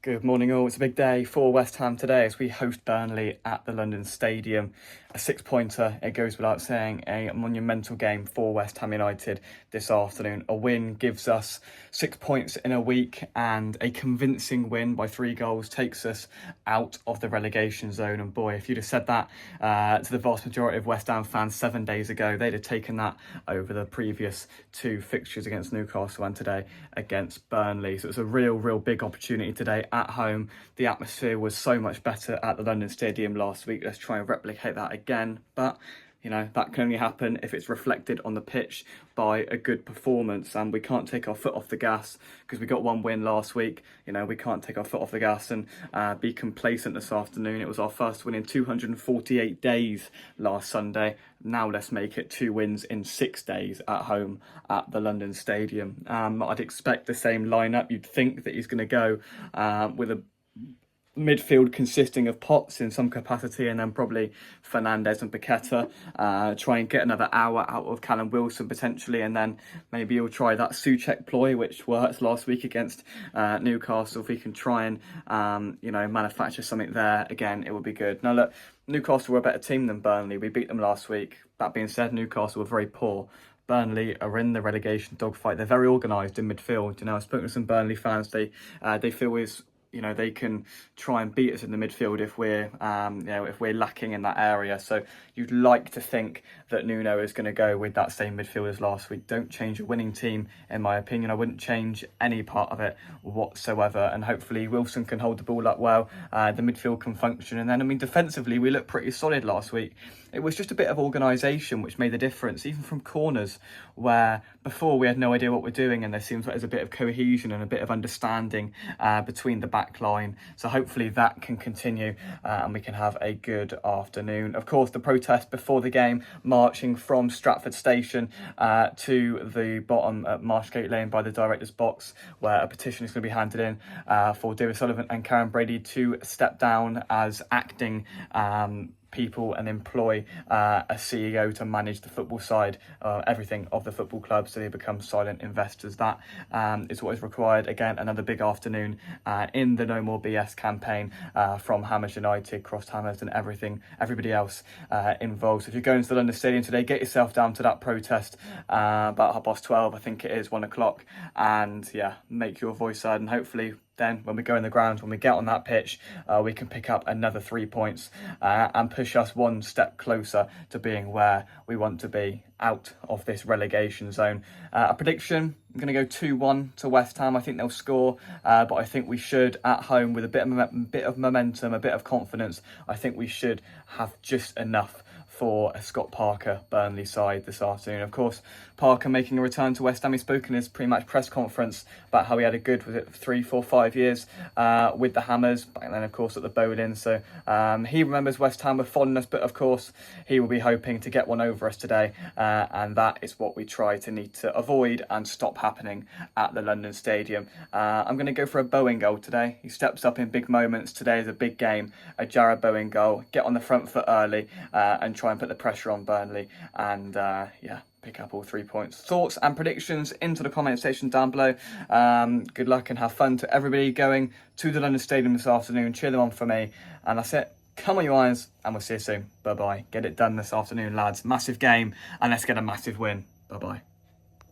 Good morning all. It's a big day for West Ham today as we host Burnley at the London Stadium. A six-pointer, it goes without saying, a monumental game for West Ham United this afternoon. A win gives us 6 points in a week, and a convincing win by 3 goals takes us out of the relegation zone. And boy, if you'd have said that to the vast majority of West Ham fans 7 days ago, they'd have taken that over the previous 2 fixtures against Newcastle and today against Burnley. So it's a real big opportunity today at home. The atmosphere was so much better at the London Stadium last week. Let's try and replicate that again, but you know, that can only happen if it's reflected on the pitch by a good performance, and we can't take our foot off the gas because we got 1 win last week. You know, we can't take our foot off the gas and be complacent this afternoon. It was our first win in 248 days last Sunday. Now let's make it 2 wins in 6 days at home at the London Stadium. I'd expect the same lineup. You'd think that he's going to go with a midfield consisting of Potts in some capacity, and then probably Fernandes and Paqueta. Try and get another hour out of Callum Wilson potentially, and then maybe he'll try that Souček ploy which worked last week against Newcastle. If he can try and manufacture something there again, it would be good. Now look, Newcastle were a better team than Burnley. We beat them last week. That being said, Newcastle were very poor. Burnley are in the relegation dogfight. They're very organised in midfield. You know, I've spoken to some Burnley fans. They feel they can try and beat us in the midfield if we're lacking in that area. So you'd like to think that Nuno is going to go with that same midfield as last week. Don't change a winning team, in my opinion. I wouldn't change any part of it whatsoever. And hopefully Wilson can hold the ball up well. The midfield can function. And then, defensively, we looked pretty solid last week. It was just a bit of organisation which made the difference, even from corners, where before we had no idea what we're doing, and there seems like there's a bit of cohesion and a bit of understanding between the back line. So hopefully that can continue and we can have a good afternoon. Of course, the protest before the game, marching from Stratford Station to the bottom at Marshgate Lane by the director's box, where a petition is going to be handed in for David Sullivan and Karen Brady to step down as acting people and employ a CEO to manage the football side, everything of the football club, so they become silent investors. That is what is required. Again, another big afternoon in the No More BS campaign from Hammers United, Crossed Hammers, and everybody else involved. So if you're going to the London Stadium today, get yourself down to that protest about 12:30, I think it is, 1 o'clock, and yeah, make your voice heard, and hopefully then when we go in the ground, when we get on that pitch, we can pick up another 3 points and push us 1 step closer to being where we want to be, out of this relegation zone. A prediction, I'm going to go 2-1 to West Ham. I think they'll score, but I think we should, at home, with a bit of momentum, a bit of confidence, I think we should have just enough for a Scott Parker Burnley side this afternoon. Of course, Parker making a return to West Ham. He spoke in his pre-match press conference about how he had a good, 3, 4, 5 years with the Hammers, back then of course at the Bowling. So he remembers West Ham with fondness, but of course he will be hoping to get one over us today, and that is what we need to avoid and stop happening at the London Stadium. I'm going to go for a Bowen goal today. He steps up in big moments. Today is a big game. A Jarrod Bowen goal. Get on the front foot early and try and put the pressure on Burnley, and pick up all 3 points. Thoughts and predictions into the comment section down below. Good luck and have fun to everybody going to the London Stadium this afternoon. Cheer them on for me, and that's it. Come on, you irons, and we'll see you soon. Bye bye. Get it done this afternoon, lads. Massive game, and let's get a massive win. Bye bye.